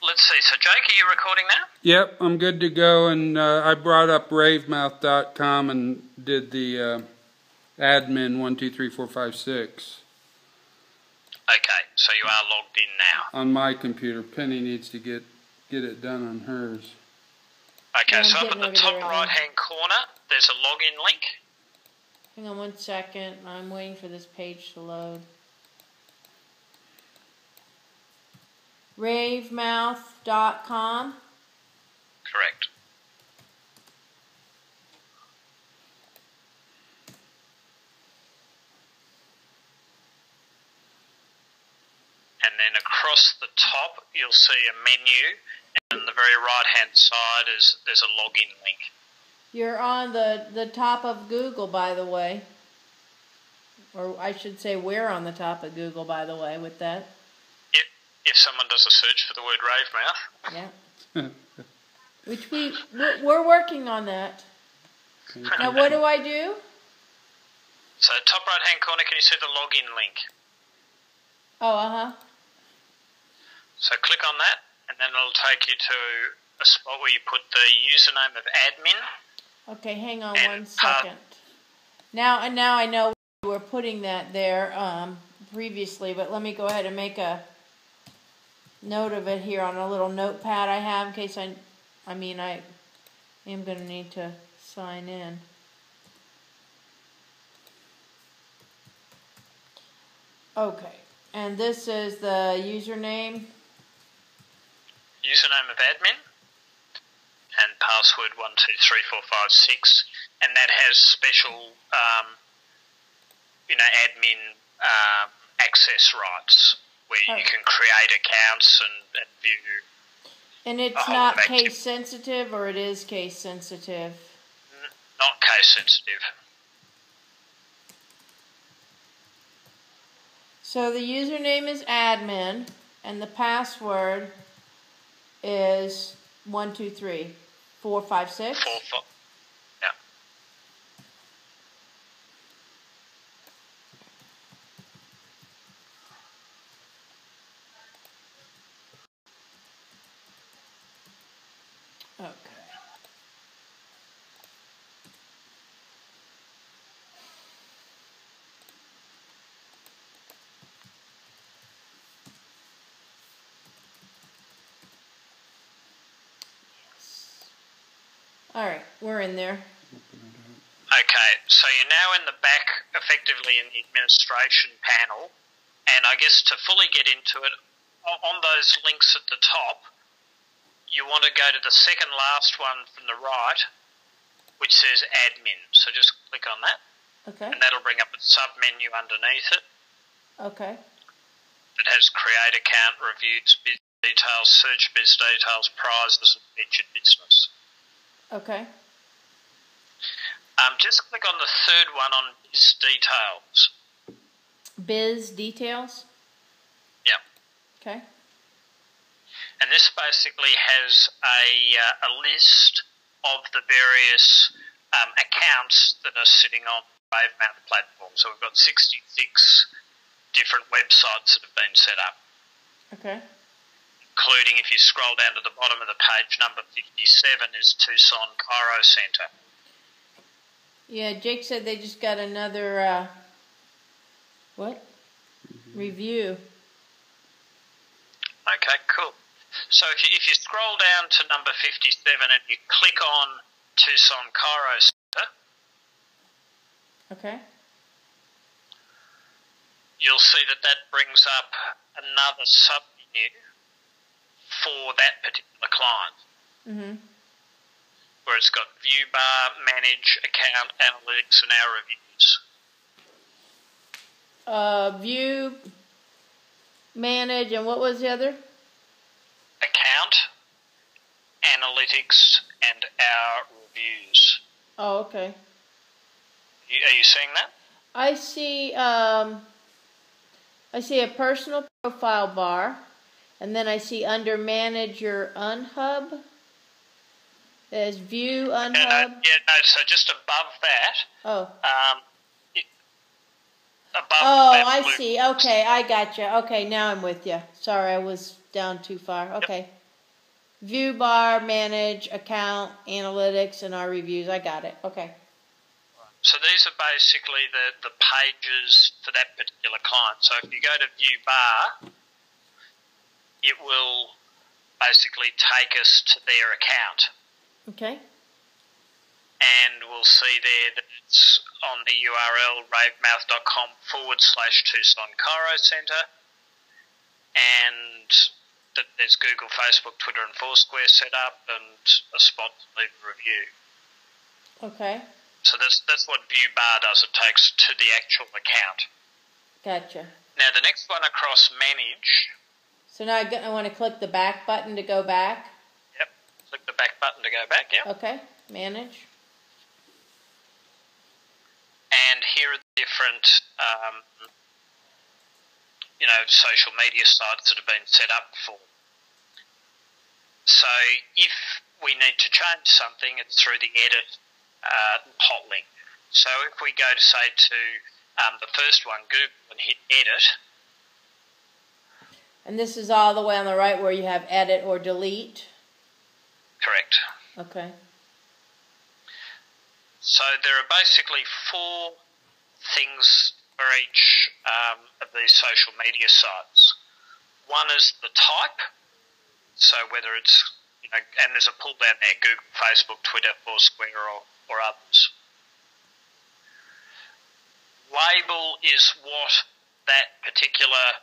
let's see. So, Jake, are you recording now? Yep, I'm good to go, and I brought up ravemouth.com and did the admin 123456. Okay, so you are logged in now. On my computer. Penny needs to get it done on hers. Okay, Yeah, so up in the top right right-hand corner, there's a login link. Hang on 1 second. I'm waiting for this page to load. Ravemouth.com. Correct. And then across the top, you'll see a menu, and on the very right-hand side there's a login link. You're on the top of Google, by the way. Or I should say we're on the top of Google, by the way, with that. If someone does a search for the word Ravemouth. Yeah. Which we're working on that. Now what do I do? So top right-hand corner, can you see the login link? Oh, uh-huh. So click on that, and then it'll take you to a spot where you put the username of admin. Okay, hang on 1 second. Now I know we were putting that there previously, but let me go ahead and make a note of it here on a little notepad I have in case I am going to need to sign in. Okay, and this is the username. Username of admin and password 123456, and that has special, admin access rights where you can create accounts and view. And it's not case sensitive, or it is case sensitive? Not case sensitive. So the username is admin, and the password is 123456. Yeah. Okay. Alright, we're in there. Okay, so you're now in the back, effectively in the administration panel, and I guess to fully get into it, on those links at the top, you want to go to the second last one from the right, which says admin. So just click on that. Okay. And that'll bring up a sub-menu underneath it. Okay. It has create account, reviews, biz details, search biz details, prizes, and featured business. Okay. Just click on the third one on biz details. Biz details? Yeah. Okay. And this basically has a list of the various accounts that are sitting on the Ravemouth platform. So we've got 66 different websites that have been set up. Okay. Including, if you scroll down to the bottom of the page, number 57 is Tucson Chiro Center. Yeah, Jake said they just got another, Review. Okay, cool. So if you scroll down to number 57 and you click on Tucson Chiro Center, okay, you'll see that brings up another sub-menu for that particular client. mm-hmm. Where it's got view bar, manage, account, analytics, and our reviews. View, manage, and what was the other? Account, analytics, and our reviews. Oh, okay. Are you seeing that? I see a personal profile bar, and then I see under manage your unhub. There's view unhub. So just above that. Oh. Above I see. Okay, I got you. Okay, now I'm with you. Sorry, I was down too far. Okay. View bar, manage, account, analytics, and our reviews. I got it. Okay. So these are basically the pages for that particular client. So if you go to view bar, it will basically take us to their account. Okay. And we'll see there that it's on the URL ravemouth.com/Tucson Chiro Centre, and that there's Google, Facebook, Twitter and Foursquare set up, and a spot to leave a review. Okay. So that's what view bar does. It takes to the actual account. Gotcha. Now the next one across manage. So now I want to click the back button to go back. Yep. Click the back button to go back. Yep. Okay. Manage. And here are the different, social media sites that have been set up for. So if we need to change something, it's through the edit hot link. So if we go to, say, to the first one, Google, and hit edit. And this is all the way on the right where you have edit or delete? Correct. Okay. So there are basically 4 things for each of these social media sites. One is the type, so whether it's, and there's a pull down there, Google, Facebook, Twitter, Foursquare or others. Label is what that particular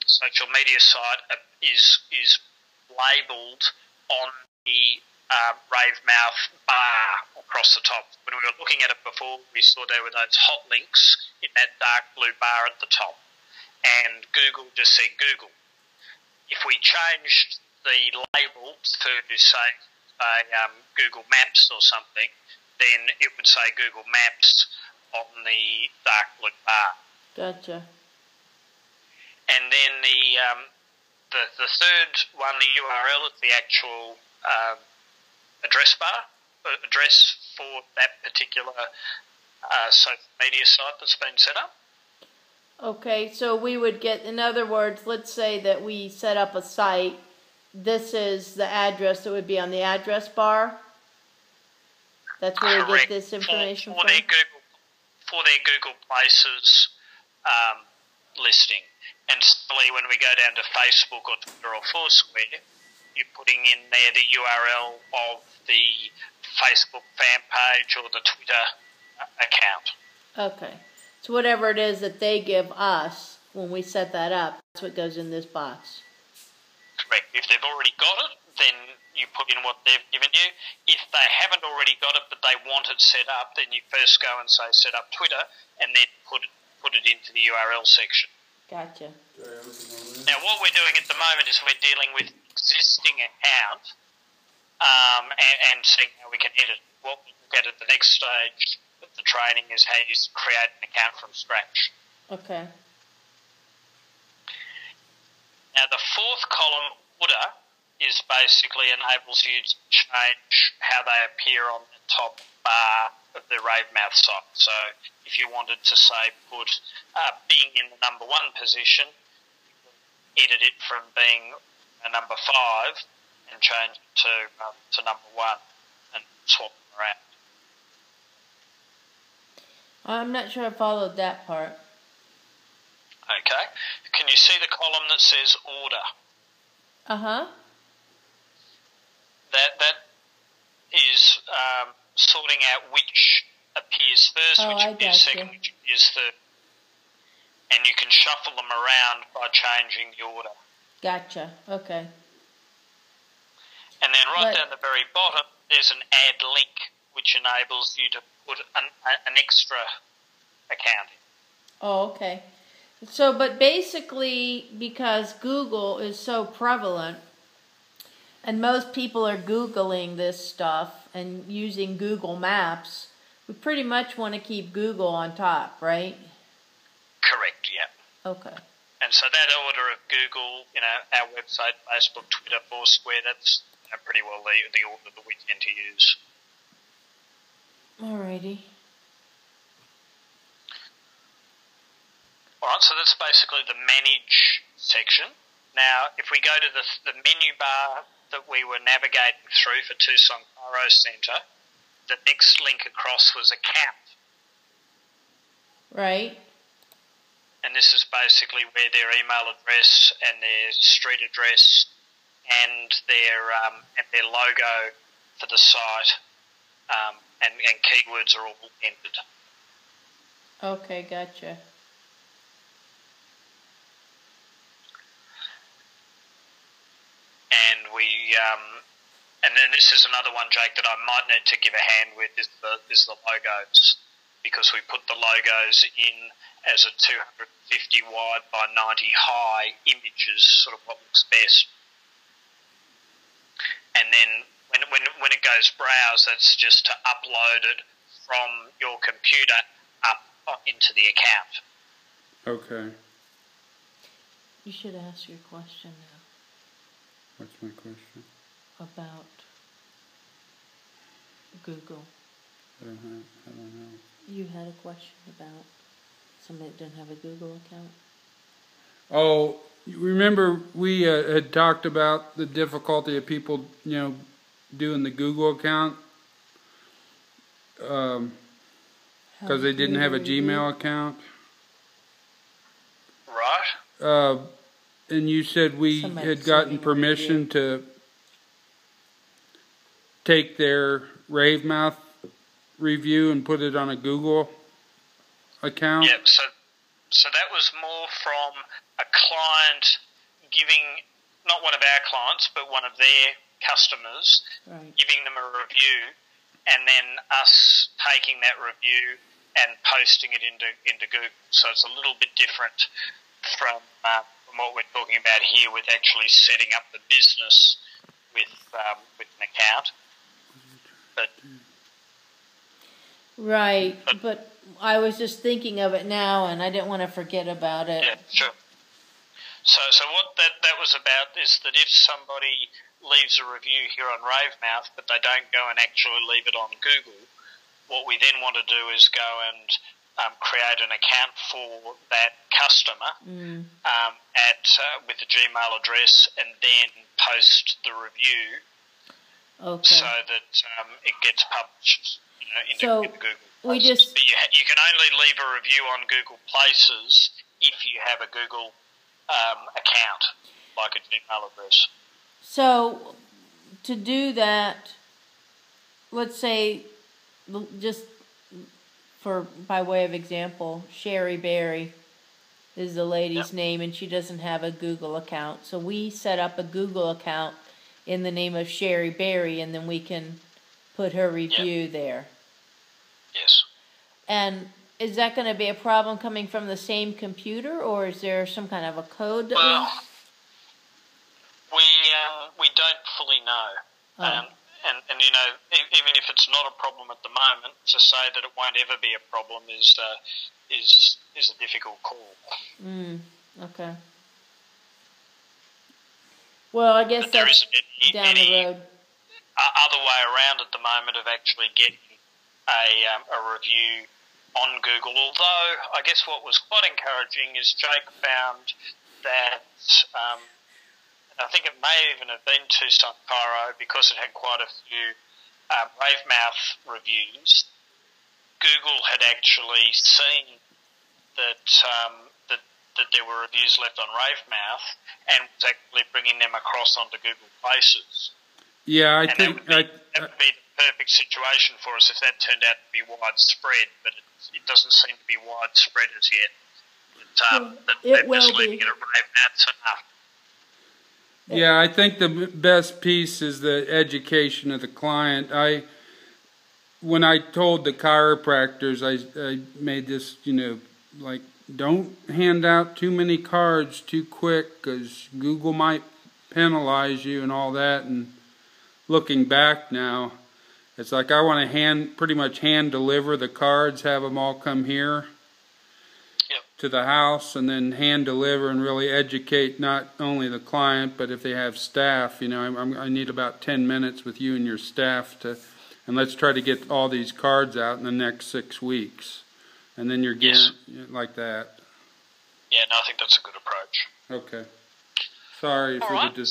social media site is labelled on the Rave Mouth bar across the top. When we were looking at it before, we saw there were those hot links in that dark blue bar at the top. And Google just said Google. If we changed the label to, say, Google Maps or something, then it would say Google Maps on the dark blue bar. Gotcha. And then the third one, the URL, is the actual address for that particular social media site that's been set up. Okay, so we would get, in other words, let's say that we set up a site. This is the address that would be on the address bar. That's where we get this information for their Google Places listing. And similarly, when we go down to Facebook or Twitter or Foursquare, you're putting in there the URL of the Facebook fan page or the Twitter account. Okay. So whatever it is that they give us when we set that up, that's what goes in this box. Correct. If they've already got it, then you put in what they've given you. If they haven't already got it but they want it set up, then you first go and say set up Twitter and then put it into the URL section. Gotcha. Now what we're doing at the moment is we're dealing with existing account and seeing how we can edit. What we look at the next stage of the training is how you create an account from scratch. Okay. Now the fourth column, order, is basically enables you to change how they appear on the top bar of the Rave Mouth site. So if you wanted to, say, put being in the number 1 position, edit it from being a number 5 and change it to number 1 and swap them around. I'm not sure I followed that part. Okay. Can you see the column that says order? Uh-huh. That is sorting out which appears first, which appears second, which appears third. And you can shuffle them around by changing the order. Gotcha. Okay. And then down the very bottom, there's an add link, which enables you to put an extra account in. Oh, okay. So, but basically, because Google is so prevalent, and most people are Googling this stuff and using Google Maps, we pretty much want to keep Google on top, right? Correct, yeah. Okay. And so that order of Google, our website, Facebook, Twitter, Foursquare, that's pretty well the order that we tend to use. Alrighty. Alright, so that's basically the manage section. Now, if we go to the menu bar that we were navigating through for Tucson Chiro Center, the next link across was account. Right. And this is basically where their email address and their street address and their logo for the site and keywords are all entered. Okay, gotcha. And and then this is another one, Jake, that I might need to give a hand with is the logos, because we put the logos in as a 250 wide by 90 high images, sort of what looks best. And then when it goes browse, that's just to upload it from your computer up into the account. Okay. You should ask your question now. What's my question? About Google. I don't know. You had a question about somebody that didn't have a Google account? Oh, you remember we had talked about the difficulty of people, doing the Google account because they didn't have a Gmail account. Right. And you said we had gotten permission to take their Rave Mouth review and put it on a Google account? Yep, so that was more from a client giving, not one of our clients, but one of their customers, right, giving them a review, and then us taking that review and posting it into Google. So it's a little bit different from what we're talking about here with actually setting up the business with an account. But right, but I was just thinking of it now, and I didn't want to forget about it. Yeah, sure. So what that was about is that if somebody leaves a review here on RaveMouth, but they don't go and actually leave it on Google, what we then want to do is go and create an account for that customer with the Gmail address, and then post the review. Okay. So that it gets published, into Google Places. But you can only leave a review on Google Places if you have a Google account, like a Gmail address. So to do that, let's say, just by way of example, Sherry Berry is the lady's name, and she doesn't have a Google account. So we set up a Google account in the name of Sherry Berry, and then we can put her review there. Yes. And is that going to be a problem coming from the same computer, or is there some kind of a code that we don't fully know. And even if it's not a problem at the moment, to say that it won't ever be a problem is a difficult call. Okay. Well, I guess there that's isn't down the road. Other way around at the moment of actually getting a review on Google. Although I guess what was quite encouraging is Jake found that, I think it may even have been Tucson Chiro, because it had quite a few RaveMouth reviews. Google had actually seen that that there were reviews left on RaveMouth and was actually bringing them across onto Google Places. Yeah, I think that would be the perfect situation for us if that turned out to be widespread, but it doesn't seem to be widespread as yet. It will just be. leaving it at RaveMouth's enough. Yeah, I think the best piece is the education of the client. When I told the chiropractors, I made this, like, don't hand out too many cards too quick, because Google might penalize you and all that. And looking back now, it's like I want to pretty much hand deliver the cards, have them all come here to the house, and then hand deliver and really educate not only the client, but if they have staff, I need about 10 minutes with you and your staff and let's try to get all these cards out in the next 6 weeks. And then you're getting like that. Yeah, no, I think that's a good approach. Okay. Sorry for the